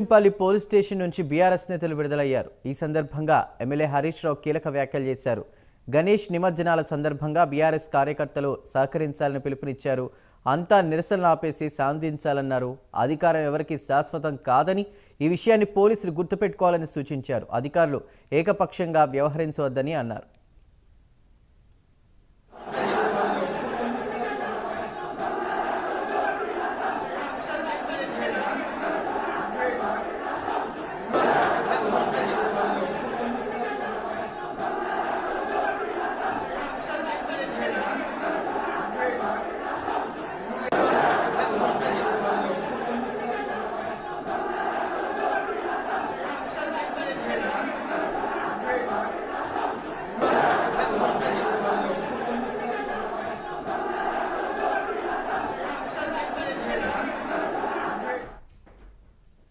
ఇంపల్లి police station నుంచి BRS నేతలు విడుదలయ్యారు. ఈ సందర్భంగా ఎమ్మెల్యే హరీష్ రావు కీలక వ్యాఖ్యలు చేశారు. గణేష్ నిమజ్జనాల సందర్భంగా బీఆర్ఎస్ కార్యకర్తలు సహకరించాలని పిలుపునిచ్చారు. అంతా నిరసనలు ఆపేసి శాంతించాలన్నారు. అధికారం ఎవరికి శాశ్వతం కాదని, ఈ విషయాన్ని పోలీసులు గుర్తుపెట్టుకోవాలని సూచించారు. అధికారులు ఏకపక్షంగా వ్యవహరించవద్దని అన్నారు.